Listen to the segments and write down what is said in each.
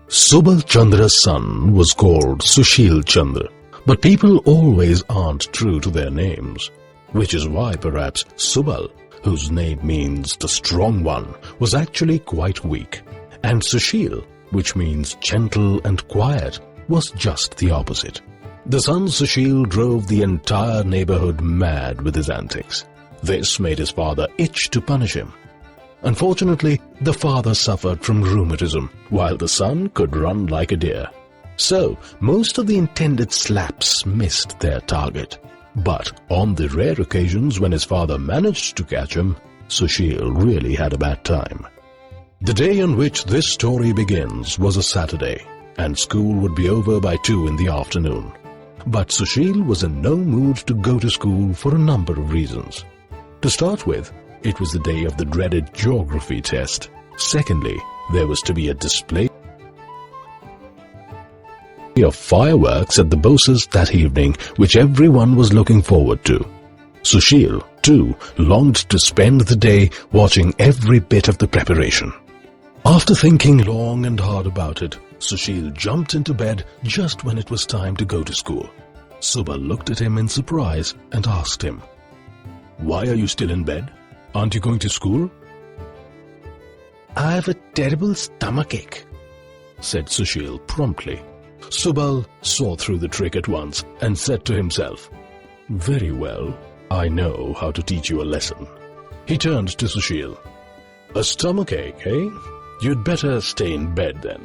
Subal Chandra's son was called Sushil Chandra, but people always aren't true to their names, which is why perhaps Subal, whose name means the strong one, was actually quite weak, and Sushil, which means gentle and quiet, was just the opposite. The son Sushil drove the entire neighborhood mad with his antics. This made his father itch to punish him. Unfortunately, the father suffered from rheumatism, while the son could run like a deer. So, most of the intended slaps missed their target. But on the rare occasions when his father managed to catch him, Sushil really had a bad time. The day on which this story begins was a Saturday, and school would be over by 2 in the afternoon. But Sushil was in no mood to go to school for a number of reasons. To start with, it was the day of the dreaded geography test. Secondly, there was to be a display of fireworks at the Boses that evening, which everyone was looking forward to. Sushil, too, longed to spend the day watching every bit of the preparation. After thinking long and hard about it, Sushil jumped into bed just when it was time to go to school. Subal looked at him in surprise and asked him, "Why are you still in bed? Aren't you going to school?" "I have a terrible stomachache," said Sushil promptly. Subal saw through the trick at once and said to himself, "Very well, I know how to teach you a lesson." He turned to Sushil. "A stomachache, eh? You'd better stay in bed then.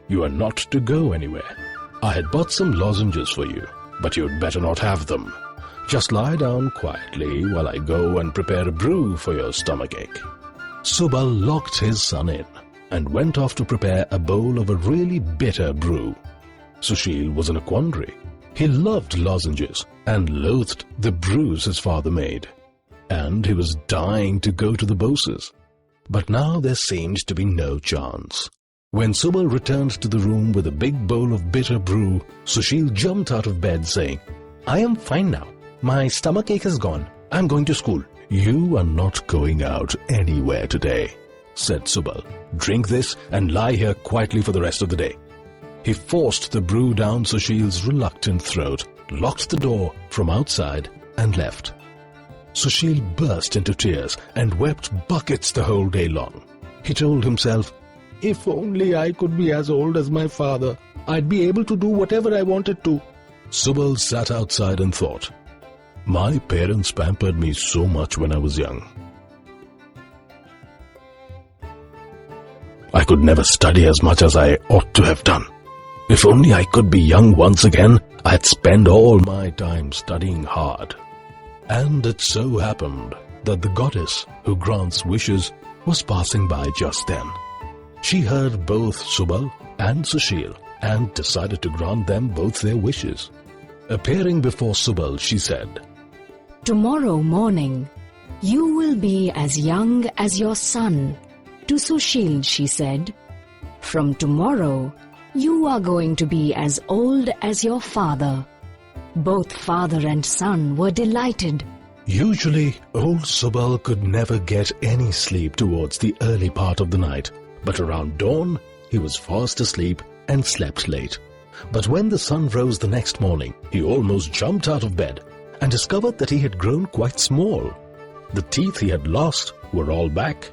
You are not to go anywhere. I had bought some lozenges for you, but you'd better not have them. Just lie down quietly while I go and prepare a brew for your stomachache." Subal locked his son in and went off to prepare a bowl of a really bitter brew. Sushil was in a quandary. He loved lozenges and loathed the brews his father made, and he was dying to go to the Boses. But now there seemed to be no chance. When Subal returned to the room with a big bowl of bitter brew, Sushil jumped out of bed saying, "I am fine now. My stomachache is gone. I'm going to school." "You are not going out anywhere today," said Subal. "Drink this and lie here quietly for the rest of the day." He forced the brew down Sushil's reluctant throat, locked the door from outside, and left. Sushil burst into tears and wept buckets the whole day long. He told himself, "If only I could be as old as my father, I'd be able to do whatever I wanted to." Subal sat outside and thought, "My parents pampered me so much when I was young. I could never study as much as I ought to have done. If only I could be young once again, I'd spend all my time studying hard." And it so happened that the goddess who grants wishes was passing by just then. She heard both Subal and Sushil and decided to grant them both their wishes. Appearing before Subal, she said, "Tomorrow morning, you will be as young as your son." To Sushil, she said, "From tomorrow, you are going to be as old as your father." Both father and son were delighted. Usually, old Subal could never get any sleep towards the early part of the night, but around dawn, he was fast asleep and slept late. But when the sun rose the next morning, he almost jumped out of bed and discovered that he had grown quite small. The teeth he had lost were all back.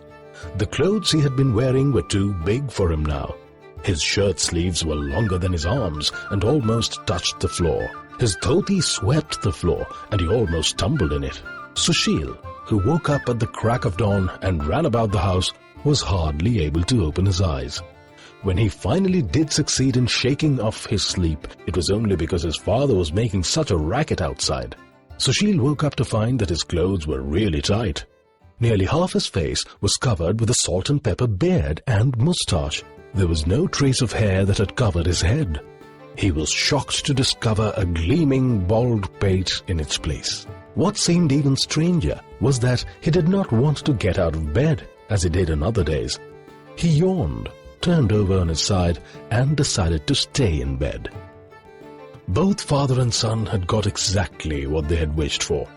The clothes he had been wearing were too big for him now. His shirt sleeves were longer than his arms and almost touched the floor. His dhoti swept the floor and he almost tumbled in it. Sushil, who woke up at the crack of dawn and ran about the house, was hardly able to open his eyes. When he finally did succeed in shaking off his sleep, it was only because his father was making such a racket outside. Sushil woke up to find that his clothes were really tight. Nearly half his face was covered with a salt and pepper beard and moustache. There was no trace of hair that had covered his head. He was shocked to discover a gleaming bald pate in its place. What seemed even stranger was that he did not want to get out of bed, as he did on other days. He yawned, turned over on his side, and decided to stay in bed. Both father and son had got exactly what they had wished for.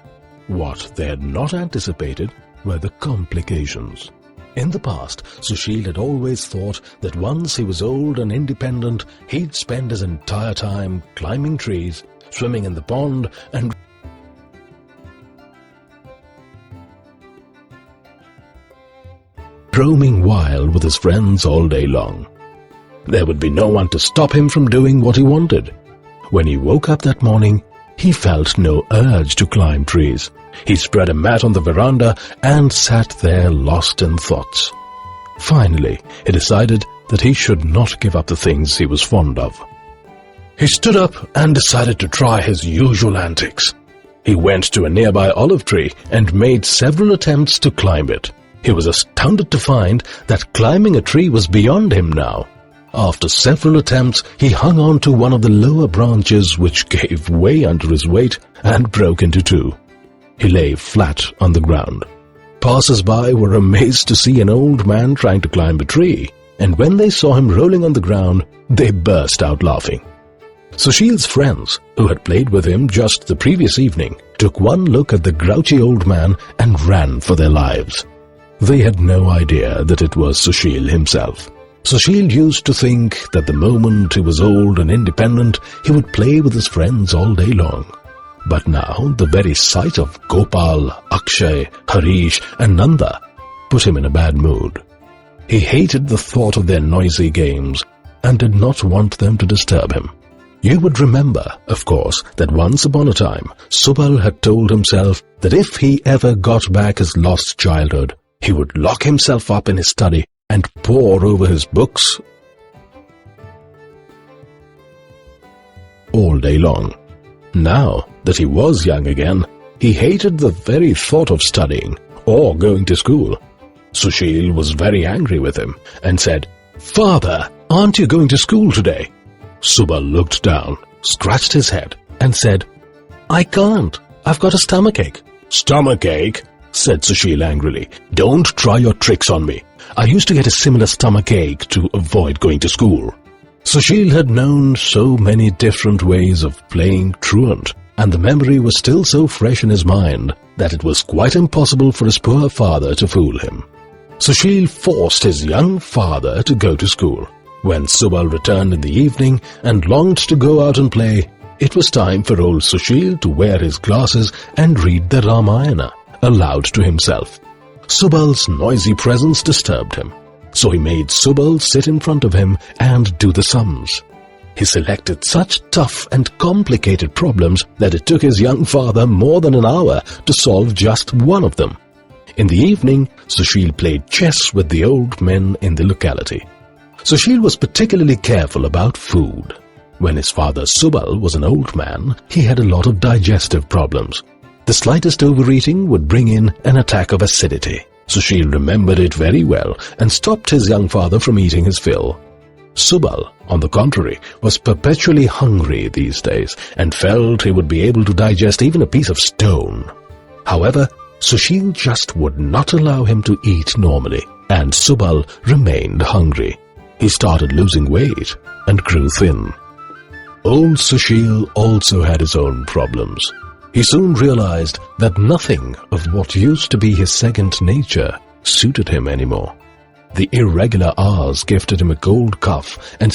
What they had not anticipated were the complications. In the past, Sushil had always thought that once he was old and independent, he'd spend his entire time climbing trees, swimming in the pond, and roaming wild with his friends all day long. There would be no one to stop him from doing what he wanted. When he woke up that morning, he felt no urge to climb trees. He spread a mat on the veranda and sat there lost in thoughts. Finally, he decided that he should not give up the things he was fond of. He stood up and decided to try his usual antics. He went to a nearby olive tree and made several attempts to climb it. He was astounded to find that climbing a tree was beyond him now. After several attempts, he hung on to one of the lower branches, which gave way under his weight and broke into two. He lay flat on the ground. Passers-by were amazed to see an old man trying to climb a tree, and when they saw him rolling on the ground, they burst out laughing. Sushil's friends, who had played with him just the previous evening, took one look at the grouchy old man and ran for their lives. They had no idea that it was Sushil himself. Sushil used to think that the moment he was old and independent, he would play with his friends all day long. But now the very sight of Gopal, Akshay, Harish and Nanda put him in a bad mood. He hated the thought of their noisy games and did not want them to disturb him. You would remember, of course, that once upon a time, Subal had told himself that if he ever got back his lost childhood, he would lock himself up in his study and pore over his books all day long. Now that he was young again, he hated the very thought of studying or going to school. Sushil was very angry with him and said, "Father, aren't you going to school today?" Subal looked down, scratched his head and said, "I can't. I've got a stomachache." "Stomachache?" said Sushil angrily. "Don't try your tricks on me. I used to get a similar stomachache to avoid going to school." Sushil had known so many different ways of playing truant, and the memory was still so fresh in his mind that it was quite impossible for his poor father to fool him. Sushil forced his young father to go to school. When Subal returned in the evening and longed to go out and play, it was time for old Sushil to wear his glasses and read the Ramayana aloud to himself. Subal's noisy presence disturbed him, so he made Subal sit in front of him and do the sums. He selected such tough and complicated problems that it took his young father more than an hour to solve just one of them. In the evening, Sushil played chess with the old men in the locality. Sushil was particularly careful about food. When his father Subal was an old man, he had a lot of digestive problems. The slightest overeating would bring in an attack of acidity. Sushil remembered it very well and stopped his young father from eating his fill. Subal, on the contrary, was perpetually hungry these days and felt he would be able to digest even a piece of stone. However, Sushil just would not allow him to eat normally, and Subal remained hungry. He started losing weight and grew thin. Old Sushil also had his own problems. He soon realized that nothing of what used to be his second nature suited him anymore. The irregular hours gifted him a cold cough and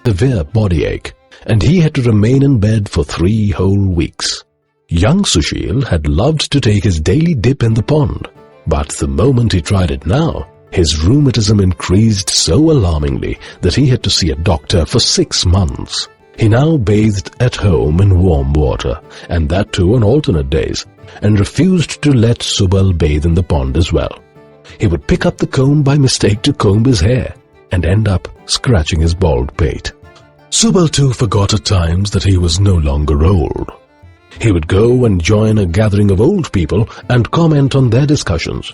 severe body ache, and he had to remain in bed for 3 whole weeks. Young Sushil had loved to take his daily dip in the pond, but the moment he tried it now, his rheumatism increased so alarmingly that he had to see a doctor for 6 months. He now bathed at home in warm water, and that too on alternate days, and refused to let Subal bathe in the pond as well. He would pick up the comb by mistake to comb his hair, and end up scratching his bald pate. Subal too forgot at times that he was no longer old. He would go and join a gathering of old people and comment on their discussions.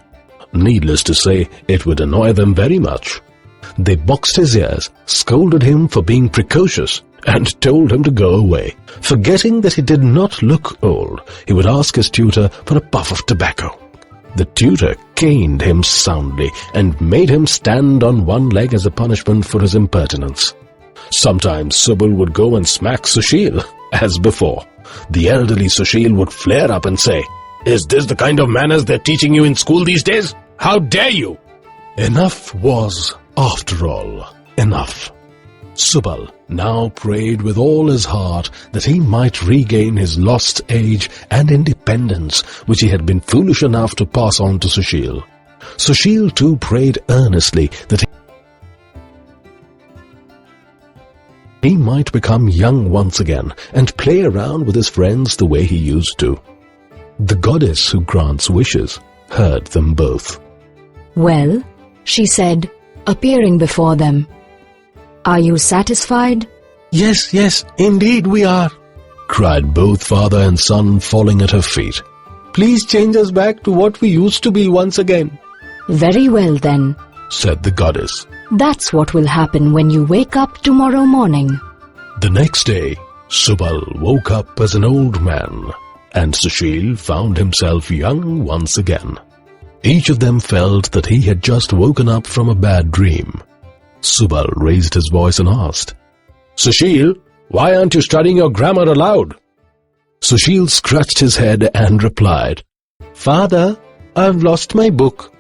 Needless to say, it would annoy them very much. They boxed his ears, scolded him for being precocious, and told him to go away. Forgetting that he did not look old, he would ask his tutor for a puff of tobacco. The tutor caned him soundly and made him stand on one leg as a punishment for his impertinence. Sometimes Subal would go and smack Sushil, as before. The elderly Sushil would flare up and say, Is this the kind of manners they're teaching you in school these days? How dare you? Enough was, after all, enough. Subal now prayed with all his heart that he might regain his lost age and independence, which he had been foolish enough to pass on to Sushil. Sushil too prayed earnestly that he might become young once again and play around with his friends the way he used to. The goddess who grants wishes heard them both. "Well," she said, appearing before them, "are you satisfied?" Yes, yes, indeed we are, cried both father and son, falling at her feet. Please change us back to what we used to be once again. "Very well then. Said the goddess. That's what will happen when you wake up tomorrow morning." The next day, Subal woke up as an old man, and Sushil found himself young once again. Each of them felt that he had just woken up from a bad dream. Subal raised his voice and asked, "Sushil, why aren't you studying your grammar aloud?" Sushil scratched his head and replied, Father, I've lost my book.